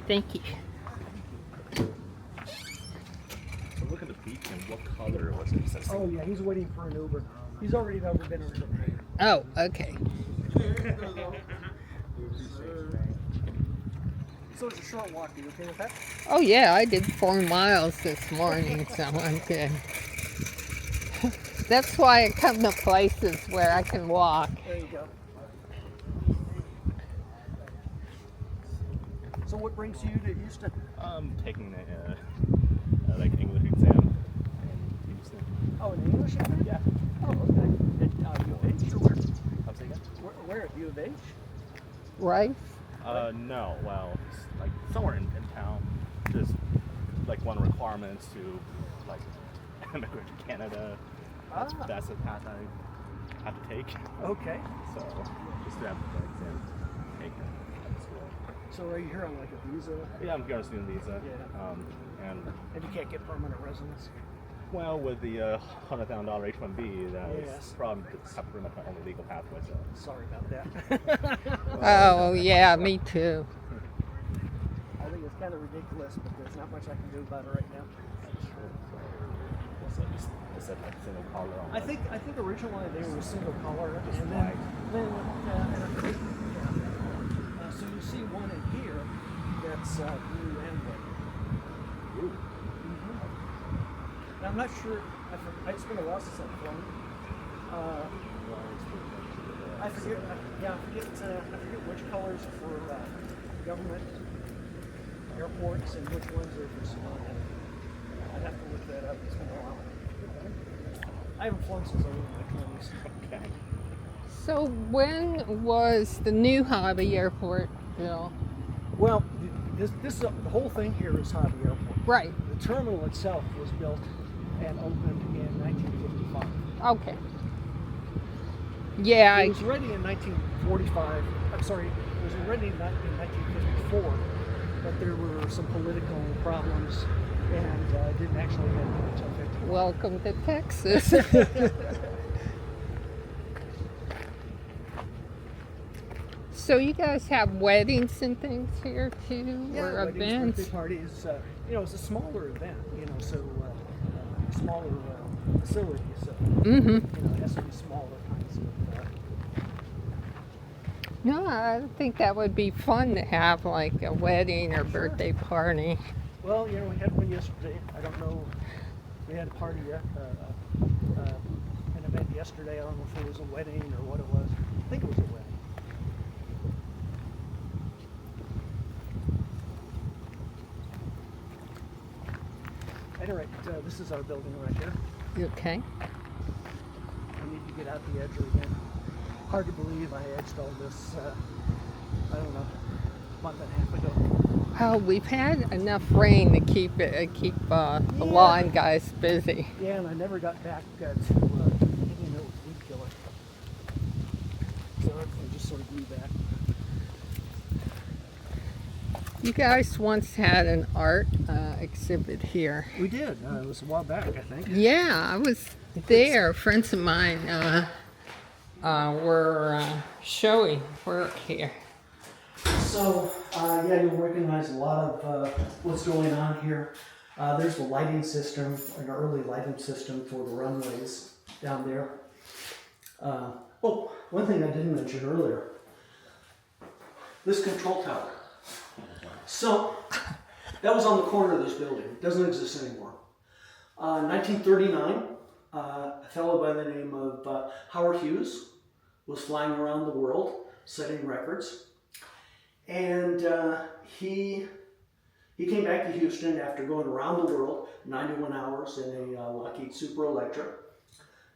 Thank you. So look at the beacon. What color was it? Oh yeah, he's waiting for an Uber. He's already never been an Uber. Oh, okay. So it's a short walk. Are you okay with that? Oh yeah, I did 4 miles this morning, so I'm good. That's why I come to places where I can walk. There you go. So what brings you to Houston? Taking a like English exam in Houston. Oh, an English exam? Yeah. Oh, okay. At U of H or where? How's it again? Where at U of H? Right? No. Well, it's like somewhere in town. Just like one requirement to like immigrate to Canada. That's the path I have to take. Okay. So just to have the exam taken at the school. So are you here on like a visa? Yeah, I'm here on a student visa. Yeah. And And you can't get permanent residence? well, with the $100,000 H-1B, that Yes. was probably pretty much my only legal pathway. So. Sorry about that. Oh yeah, me too. I think it's kind of ridiculous, but there's not much I can do about it right now. So just said like single collar on. I think originally they were single collar, Just and white. then so you see one in here that's blue and white. Ooh. And I'm not sure. It's been a while since I've flown. I forget. I forget which colors are for government airports and which ones are for civilian. I'd have to look that up. It's been a while. I haven't flown since I was in my 20s. Okay. So when was the new Hobby Airport built? Well, this the whole thing here is Hobby Airport. Right. The terminal itself was built and opened in 1955. Okay. Yeah, It was ready in 1945. I'm sorry, it was ready in 1954, but there were some political problems and didn't actually get it until 50. welcome to Texas. So you guys have weddings and things here too, or weddings, events? birthday parties. It's a smaller event, so smaller facility. So it has to be smaller kinds of. No, I think that would be fun to have like a wedding or birthday party. Well, we had one yesterday. I don't know. We had a party, an event yesterday. I don't know if it was a wedding or what it was. I think it was a wedding. At any rate, this is our building right here. Okay. I need to get out the edger again. Hard to believe I edged all this, I don't know, a month and a half ago. Well, we've had enough rain to keep the lawn guys busy. Yeah, and I never got back to hitting it with weed killer. So I just sort of grew back. You guys once had an art exhibit here. We did. It was a while back, I think. Yeah, I was there. Friends of mine were showing work here. So, you'll recognize a lot of what's going on here. There's the lighting system, an early lighting system for the runways down there. One thing I didn't mention earlier, this control tower. So, that was on the corner of this building. It doesn't exist anymore. 1939, a fellow by the name of Howard Hughes was flying around the world, setting records. And he came back to Houston after going around the world, 91 hours in a Lockheed Super Electra.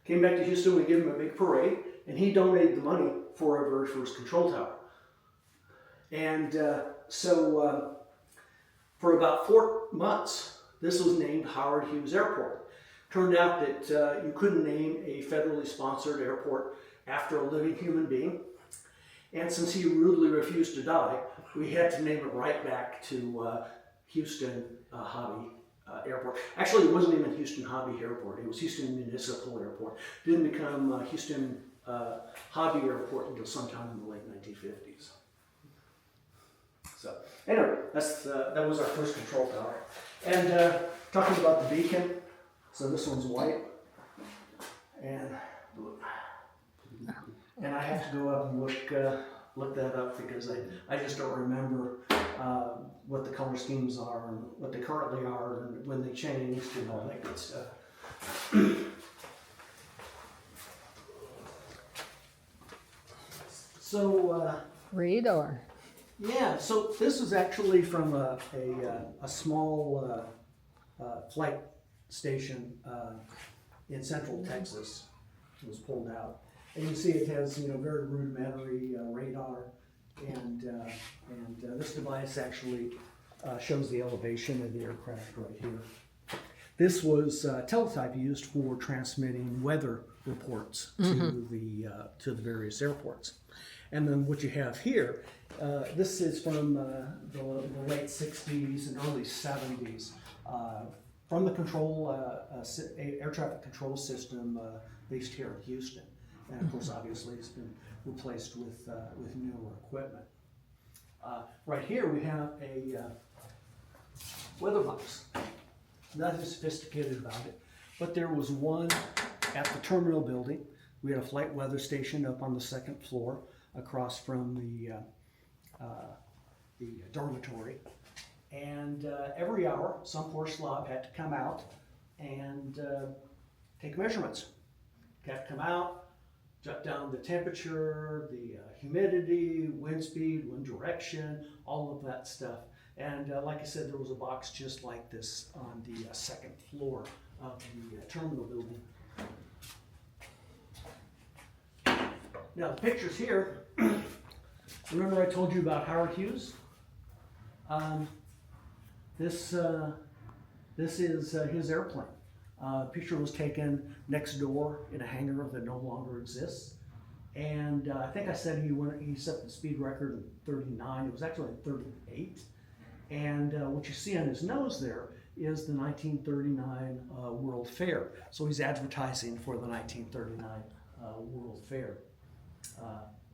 Came back to Houston, we gave him a big parade, and he donated the money for our very first control tower. And so for about 4 months, this was named Howard Hughes Airport. Turned out that you couldn't name a federally sponsored airport after a living human being. And since he rudely refused to die, we had to name it right back to Houston Hobby Airport. Actually, it wasn't even Houston Hobby Airport. It was Houston Municipal Airport. It didn't become Houston Hobby Airport until sometime in the late 1950s. So. Anyway, that was our first control tower. And talking about the beacon, so this one's white and blue. And I have to go up and look that up because I just don't remember what the color schemes are and what they currently are and when they changed and all that good stuff. So Radar. yeah, so this is actually from a small flight station in central Texas. It was pulled out. And you see it has, very rudimentary radar, and this device actually shows the elevation of the aircraft right here. This was teletype used for transmitting weather reports to the various airports. And then what you have here, this is from the late 60s and early 70s, from the air traffic control system based here in Houston. And of course, obviously, it's been replaced with newer equipment. Right here, we have a weather box. Nothing sophisticated about it, but there was one at the terminal building. We had a flight weather station up on the second floor, across from the dormitory. And every hour, some poor slob had to come out and take measurements. Had to come out, jot down the temperature, the humidity, wind speed, wind direction, all of that stuff. And like I said, there was a box just like this on the second floor of the terminal building. Now the pictures here, remember I told you about Howard Hughes? This is his airplane. Picture was taken next door in a hangar that no longer exists. And I think I said he set the speed record in 39. It was actually 38. And what you see on his nose there is the 1939 World Fair. So he's advertising for the 1939 World Fair.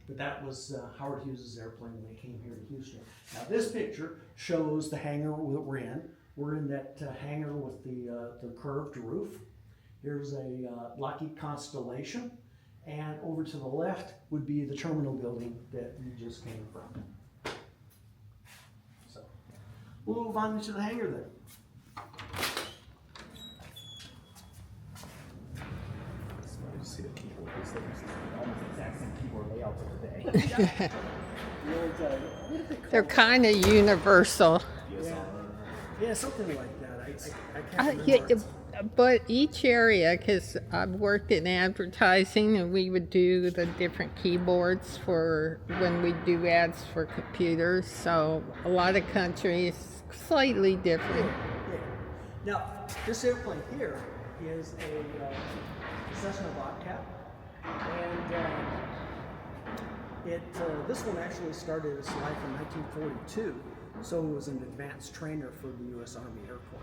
But that was Howard Hughes' airplane when they came here to Houston. Now this picture shows the hangar that we're in. We're in that hangar with the curved roof. Here's a Lockheed Constellation. And over to the left would be the terminal building that we just came from. So we'll move on to the hangar then. You see the keyboard. It's almost the exact same keyboard layout for today. They're kind of universal. Yeah, something like that. I can't Yeah, remember. but each area, because I've worked in advertising and we would do the different keyboards for when we do ads for computers. So a lot of countries slightly different. Yeah. Now, this airplane here is a Cessna Bobcat, and this one actually started its life in 1942, so it was an advanced trainer for the U.S. Army Air Corps.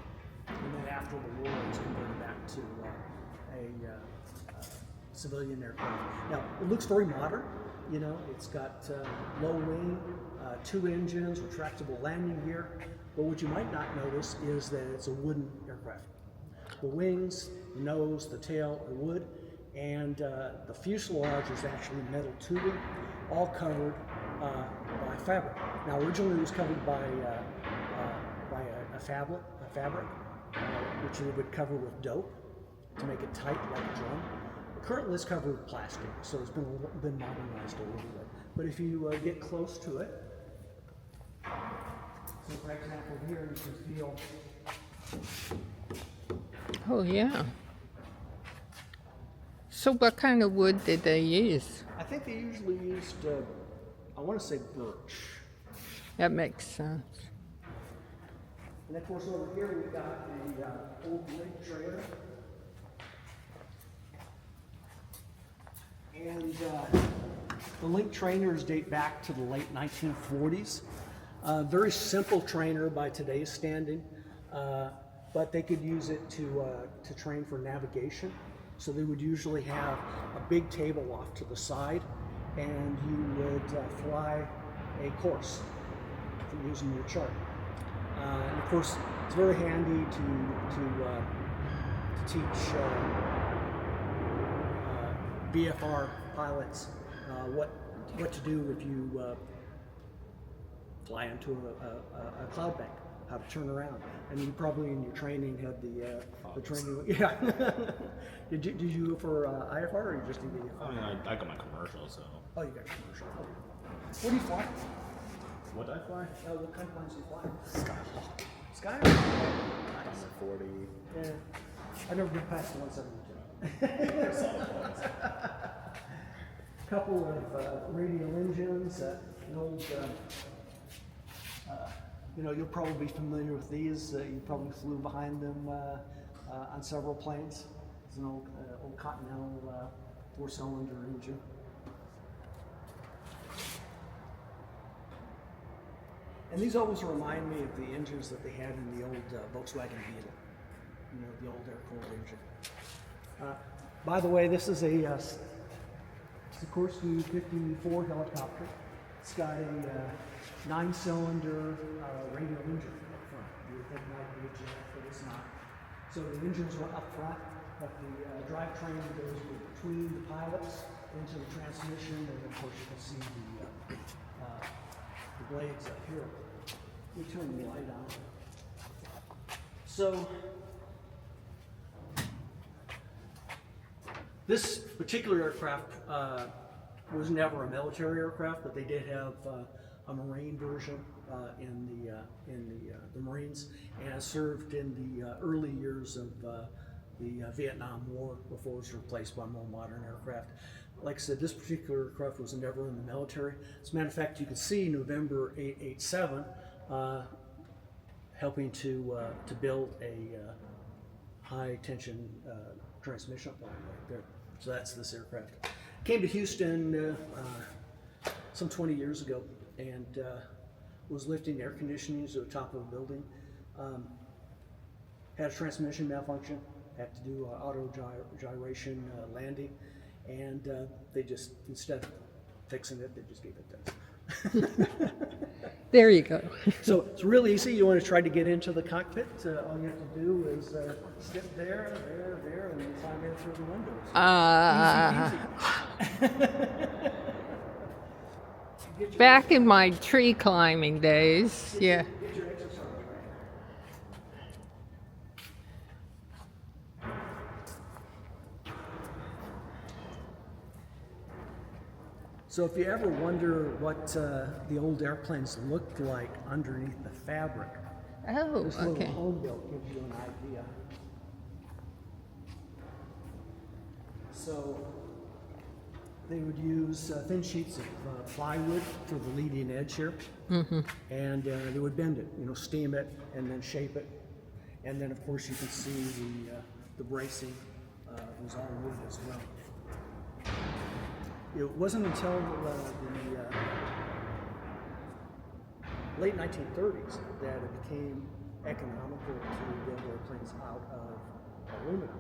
And then after the war, it was converted back to a civilian aircraft. Now, it looks very modern. It's got low wing, 2 engines, retractable landing gear. But what you might not notice is that it's a wooden aircraft. The wings, the nose, the tail are wood, and the fuselage is actually metal tubing, all covered by fabric. Now, originally it was covered by a fabric, which we would cover with dope to make it tight like a drum. Currently it's covered with plastic, so it's been modernized a little bit. But if you get close to it, so for example here you can feel. Oh, yeah. So what kind of wood did they use? I think they usually used, I want to say birch. That makes sense. And of course over here we've got an old link trailer. And the link trainers date back to the late 1940s. Very simple trainer by today's standing, but they could use it to train for navigation. So they would usually have a big table off to the side, and you would fly a course. using your chart. And of course, it's very handy to teach BFR pilots what to do if you fly into a cloud bank, how to turn around. And you probably in your training had the training. Yeah. did you for IFR or you just did VFR? I mean, I got my commercial, so. Oh, you got commercial. Okay. What do you fly? What did I fly? What kind of planes do you fly? Skyhawk. Skyhawk. Number 40. Yeah. I never been past the 172. Couple of radial engines, an old, you'll probably be familiar with these. You probably flew behind them on several planes. It's an old Continental 4-cylinder engine. And these always remind me of the engines that they had in the old Volkswagen Beetle. The old air-cooled engine. By the way, this is a Sikorsky 54 helicopter. It's got a 9-cylinder radial engine up front. You would think it might be a jet, but it's not. So the engines are up front, but the drivetrain goes between the pilots into the transmission, and of course you can see the blades up here. Let me turn the light on. So this particular aircraft was never a military aircraft, but they did have a Marine version in the Marines, and served in the early years of the Vietnam War before it was replaced by more modern aircraft. Like I said, this particular aircraft was never in the military. As a matter of fact, you can see November 887 helping to build a high tension transmission line right there. So that's this aircraft. Came to Houston some 20 years ago and was lifting air conditioning to the top of a building. Had a transmission malfunction, had to do auto gyration landing, and they just, instead of fixing it, they just gave it to us. There you go. So it's really easy. You want to try to get into the cockpit, all you have to do is step there, and then climb in through the windows. Easy peasy. Back in my tree climbing days, yeah. Get your exercise right. So if you ever wonder what the old airplanes looked like underneath the fabric, Oh, this okay. little home built gives you an idea. So they would use thin sheets of plywood for the leading edge here, and they would bend it, steam it, and then shape it, and then of course you can see the bracing was all wood as well. It wasn't until the late 1930s that it became economical to build airplanes out of aluminum.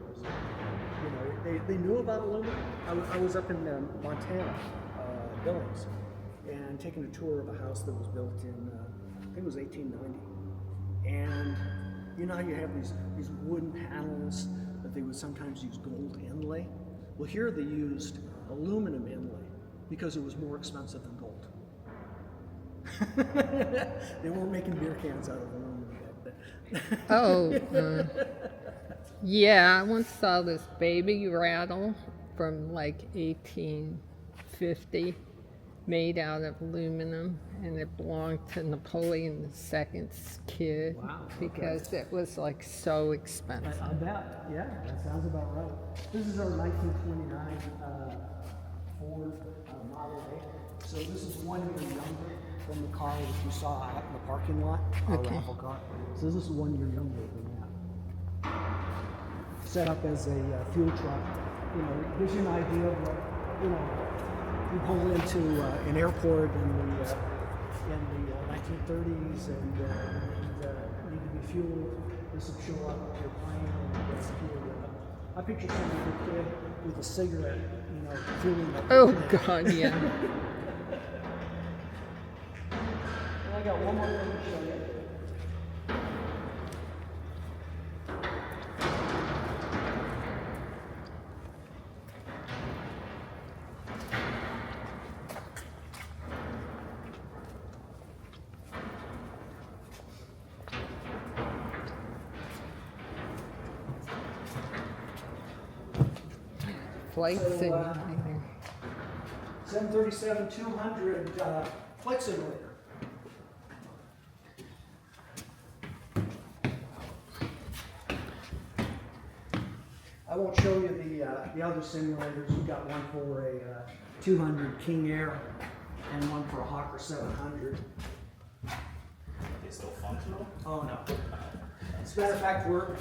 They knew about aluminum. I was up in Montana, Billings, and taking a tour of a house that was built in, I think it was 1890. And how you have these wooden panels, but they would sometimes use gold inlay. Well, here they used aluminum inlay because it was more expensive than gold. They weren't making beer cans out of aluminum back then. Yeah, I once saw this baby rattle from like 1850 made out of aluminum, and it belonged to Napoleon II's kid. Wow, okay. Because it was like so expensive. I bet. Yeah, that sounds about right. This is our 1929 Ford Model A. So this is 1 year younger than the car that you saw out in the parking lot, our raffle car. So this is 1 year younger than that. Set up as a fuel truck. It gives you an idea of what, you pull into an airport in the 1930s and need to be fueled. This will show up at your plane and fuel it up. I picture some kid with a cigarette, fueling up. Oh God, yeah. Like got one more thing to show you. Flight So, simulator. 737-200 flight simulator. I won't show you the other simulators. We've got one for a 200 King Air and one for a Hawker 700. It's still functional. Oh no. As a matter of fact, we're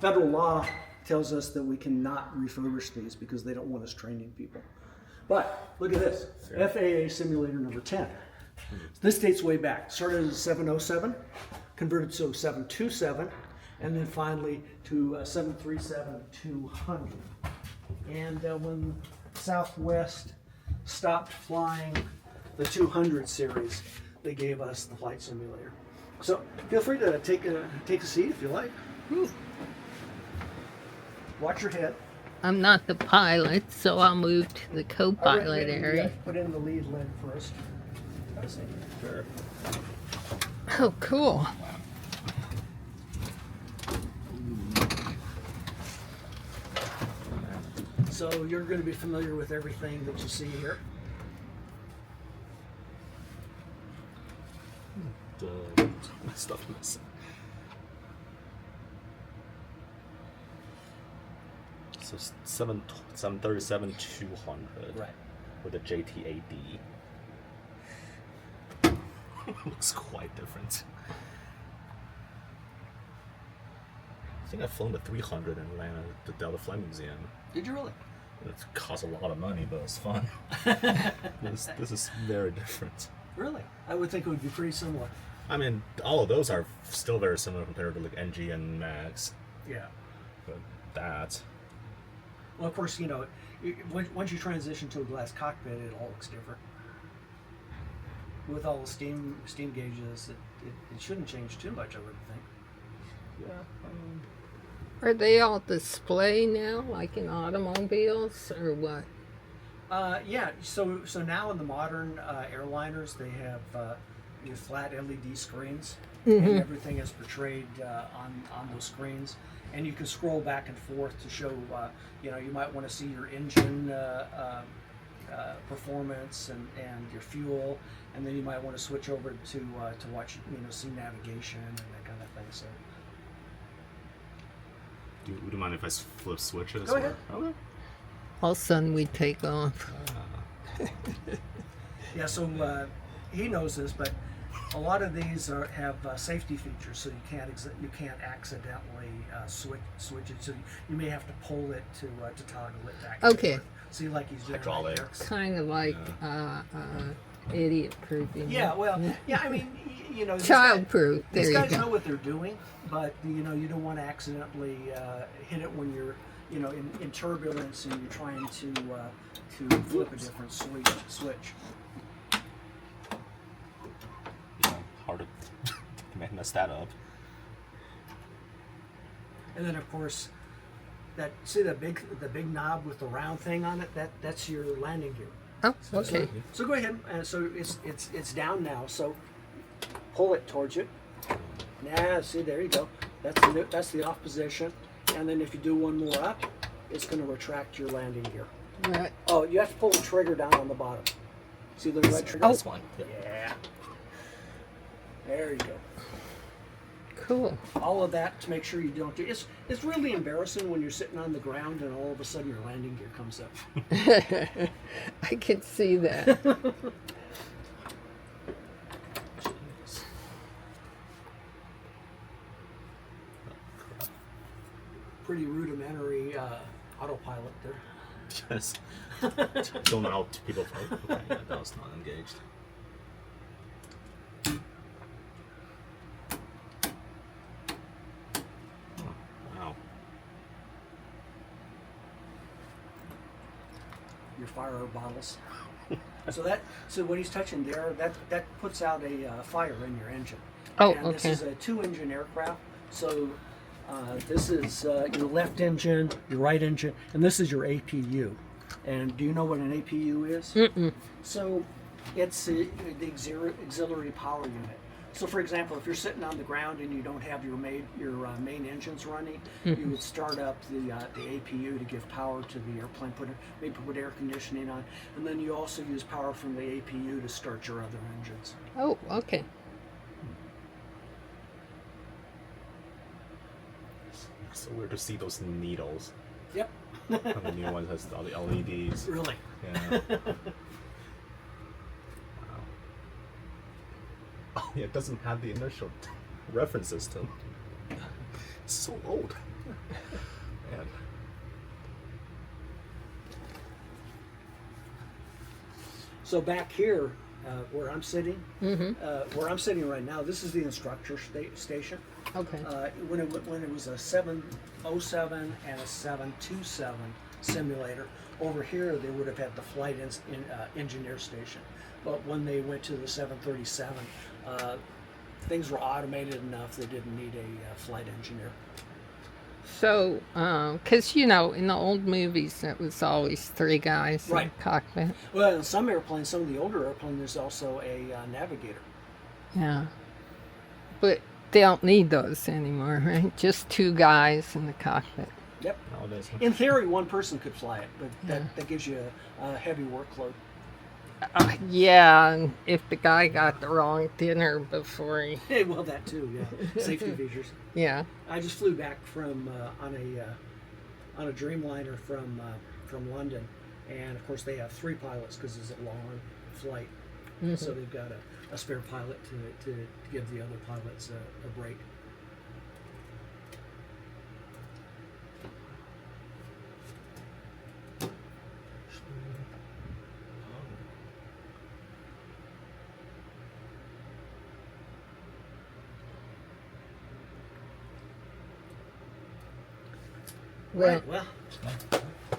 federal law tells us that we cannot refurbish these because they don't want us training people. But look at this, FAA simulator number 10. This dates way back. Started as a 707, converted to a 727, and then finally to a 737-200. And when Southwest stopped flying the 200 series, they gave us the flight simulator. So feel free to take a seat if you like. Watch your head. I'm not the pilot, so I'll move to the co-pilot area. Put in the lead lid first. Sure. Oh, cool. So you're going to be familiar with everything that you see here. My stuff missing. So 737 200 Right. with a JT-AD. Looks quite different. I think I've flown the 300 in Atlanta, the Delta Flight Museum. Did you really? It costs a lot of money, but it's fun. This is very different. Really? I would think it would be pretty similar. I mean, all of those are still very similar compared to like NG and Max, Yeah. but that. Well, of course, you know, once you transition to a glass cockpit, it all looks different. With all the steam gauges, it shouldn't change too much, I would think. Yeah. Are they all display now, like in automobiles, or what? Yeah. So now in the modern airliners, they have your flat LED screens, and everything is portrayed on those screens. And you can scroll back and forth to show, you know, you might want to see your engine performance and your fuel, and then you might want to switch over to watch, you know, see navigation and that kind of thing. So Would you mind if I flip switches? Go ahead. Okay. All of a sudden we take off. yeah, so he knows this, but a lot of these have safety features, so you can't accidentally switch it. So you may have to pull it to toggle it back. Okay. See, like he's doing right there. Kind of like idiot proofing. Yeah, well, yeah, I mean, you know, Child proof. There these you guys go. know what they're doing, but you know, you don't want to accidentally hit it when you're, you know, in turbulence and you're trying to flip a different switch. Yeah, hard to mess that up. And then of course, the big knob with the round thing on it. That's your landing gear. Oh, okay. So go ahead. So it's down now. So pull it towards you. Yeah. See, there you go. That's the off position. And then if you do one more up, it's going to retract your landing gear. Right. Oh, you have to pull the trigger down on the bottom. See the red trigger? This one. Yeah. There you go. Cool. All of that to make sure you don't do. It's really embarrassing when you're sitting on the ground and all of a sudden your landing gear comes up. I can see that. Pretty rudimentary autopilot there. Yes. Don't know how people vote. Okay, yeah, that was not engaged. Oh, wow. Your fire bottles. So what he's touching there, that puts out a fire in your engine. Oh, and okay. This is a 2-engine aircraft. So this is your left engine, your right engine, and this is your APU. And do you know what an APU is? Mm-mm. So it's the auxiliary power unit. So for example, if you're sitting on the ground and you don't have your main engines running, you would start up the APU to give power to the airplane, maybe put air conditioning on, and then you also use power from the APU to start your other engines. Oh, okay. So weird to see those needles. Yep. And the new one has all the LEDs. Really? Yeah. Wow. Oh, yeah, it doesn't have the initial reference system. It's so old. Man. So back here, where I'm sitting, right now, this is the instructor station. Okay. When it was a 707 and a 727 simulator, over here they would have had the flight engineer station. But when they went to the 737, things were automated enough they didn't need a flight engineer. So, because, in the old movies, it was always 3 guys in Right. the cockpit. Well, in some airplanes, some of the older airplanes, there's also a navigator. Yeah. But they don't need those anymore, right? Just 2 guys in the cockpit. Yep. Nowadays. In theory, one person could fly it, but that gives you a heavy workload. Yeah, and if the guy got the wrong dinner before he... Well, that too, yeah. Safety features. Yeah. I just flew back from on a Dreamliner from London, and of course they have 3 pilots because it's a long flight, so they've got a spare pilot to give the other pilots a break. Well, Right. Well,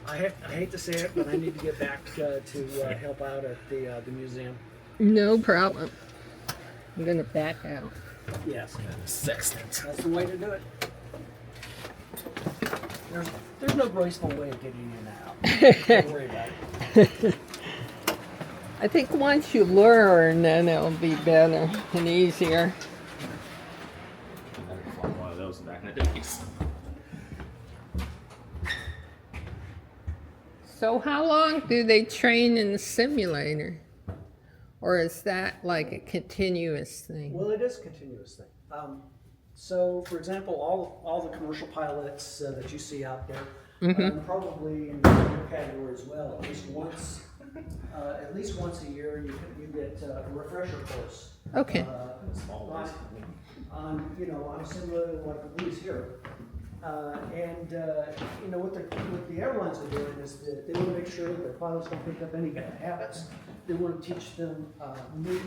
I hate to say it, but I need to get back to help out at the museum. no problem. I'm going to back out. Yes, Sextant. that's the way to do it. There's no graceful way of getting in and out. Don't worry about it. I think once you learn, then it'll be better and easier. I never fought one of those back in the days. So how long do they train in the simulator? Or is that like a continuous thing? Well, it is a continuous thing. So, for example, all the commercial pilots that you see out there, and probably in your category as well, at least once a year, you get a refresher course. Okay. On a simulator like these here. What the airlines are doing is that they want to make sure that their pilots don't pick up any bad habits. They want to teach them new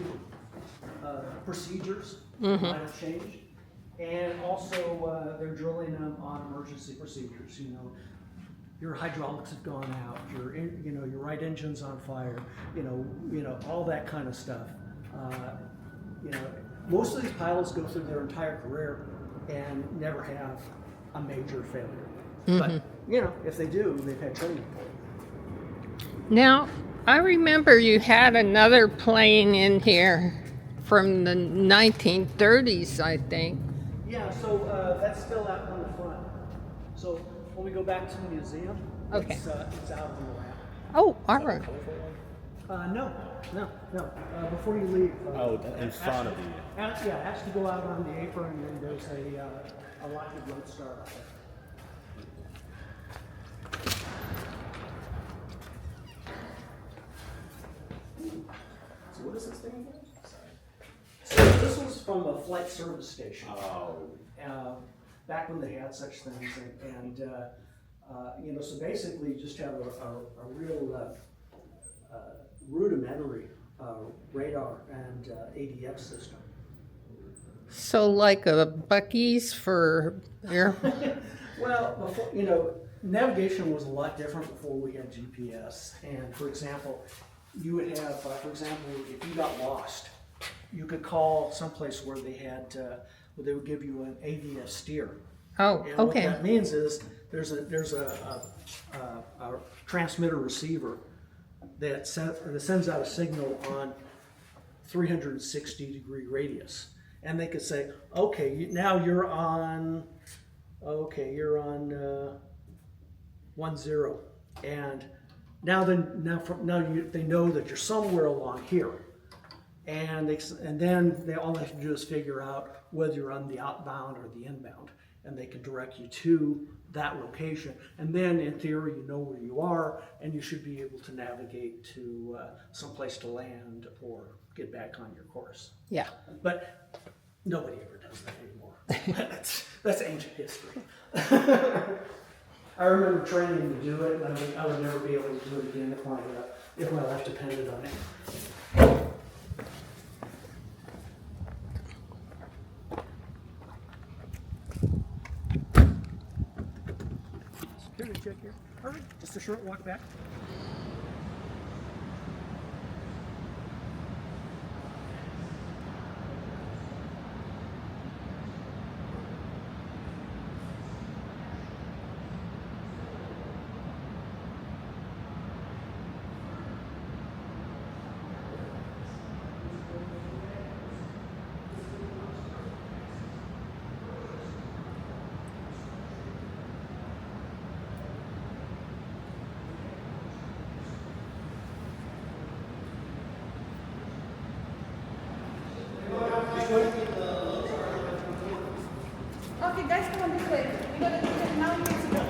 procedures that might have changed, and also they're drilling them on emergency procedures. Your hydraulics have gone out. Your right engine's on fire. All that kind of stuff. Most of these pilots go through their entire career and never have a major failure. But if they do, they've had training for it. Now, I remember you had another plane in here from the 1930s, I think. Yeah, so that's still out on the front. So when we go back to the museum, Okay. it's out on the ramp. Oh, all right. No. Before you leave. In front of you. Ask to go out on the apron, and there's a Lockheed Lodestar out there. So what is this thing again? So this was from a flight service station. Back when they had such things, and so basically you just have a real rudimentary radar and ADX system. So like a Buc-ee's for air. Well, before, navigation was a lot different before we had GPS. And for example, you would have, for example, if you got lost, you could call someplace where they had, where they would give you an AVS steer. Oh, And what okay. that means is there's a transmitter receiver that sends out a signal on 360-degree radius, and they could say, okay, now you're on 10, and now they know that you're somewhere along here, and then all they have to do is figure out whether you're on the outbound or the inbound, and they can direct you to that location. And then in theory, you know where you are, and you should be able to navigate to some place to land or get back on your course. Yeah. But nobody ever does that anymore. That's ancient history. I remember training to do it, and I would never be able to do it again if my life depended on it. Security check here. All right, just a short walk back. Okay, guys, come on this way. We're gonna do it now. You can sit down.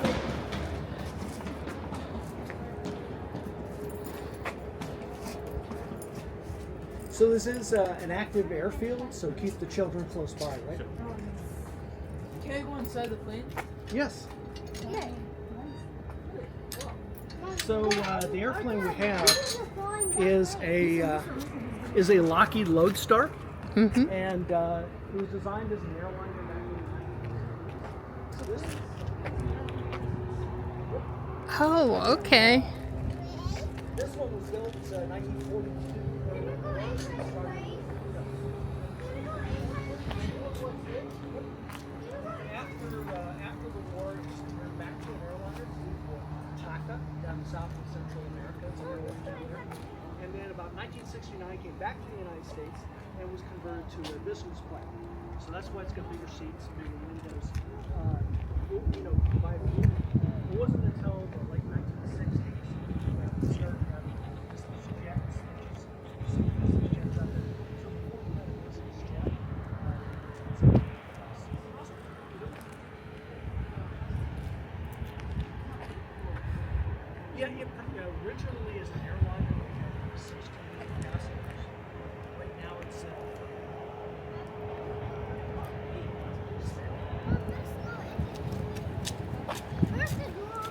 So this is an active airfield, so keep the children close by, right? Can I go inside the plane? Yes. So the airplane we have is a Lockheed Lodestar, and it was designed as an airliner back in the 90s. So this Oh, okay. this one was built 1942. After the war, it just turned back to an airliner to Taka down in South and Central America. It's an airlift down there. And then about 1969 came back to the United States and was converted to a business plane. So that's why it's got bigger seats, bigger windows. It wasn't until the late 1960s that we started having business jets, which is business jets out there. So before we had a business jet, originally as an airliner, we had 16 passengers. Right now it's Where's the door?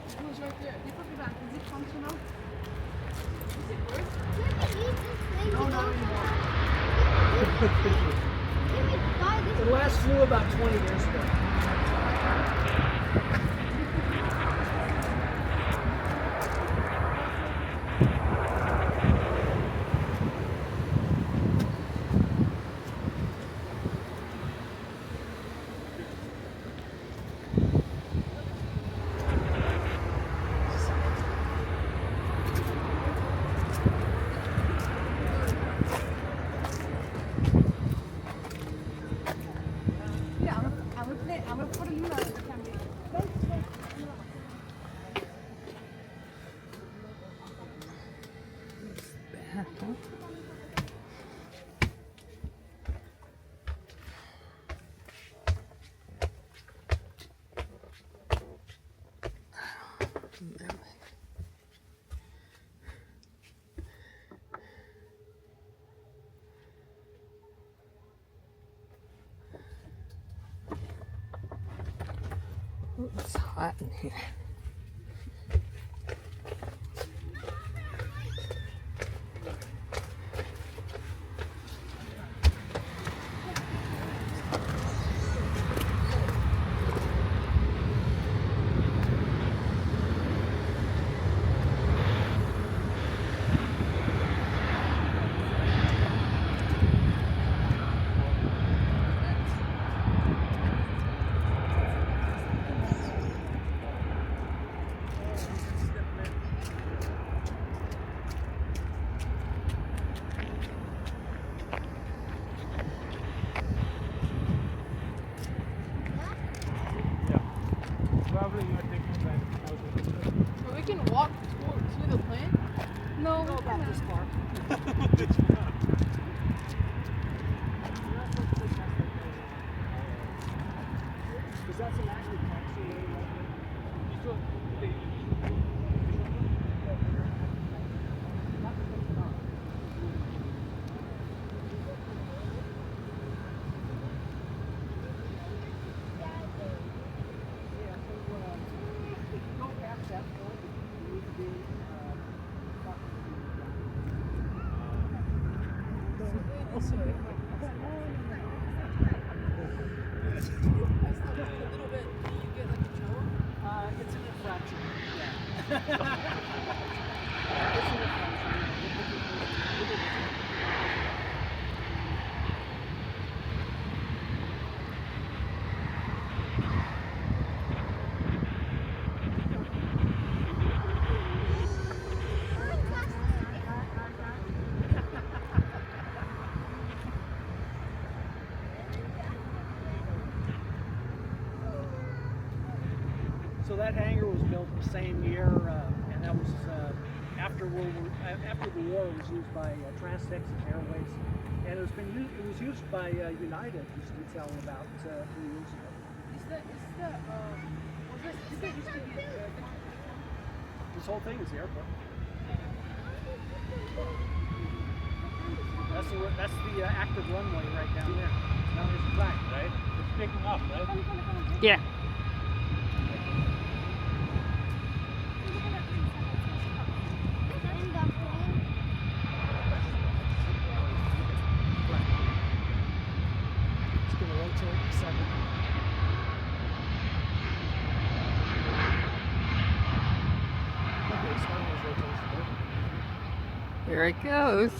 It was right there. You put it back. Is it functional? Is it good? No, not anymore. the last flew about 20 years ago. Yeah, I'm gonna put a new one. It's hot in here. So that hangar was built the same year, and that was after after the war. It was used by Trans-Texas Airways, and it was used by United. Used to tell about 3 years ago. This whole thing is the airport. That's the active runway right down there. Now there's a flag, right? It's picking up, right? Yeah. It's going to rotate in a second. Here it goes.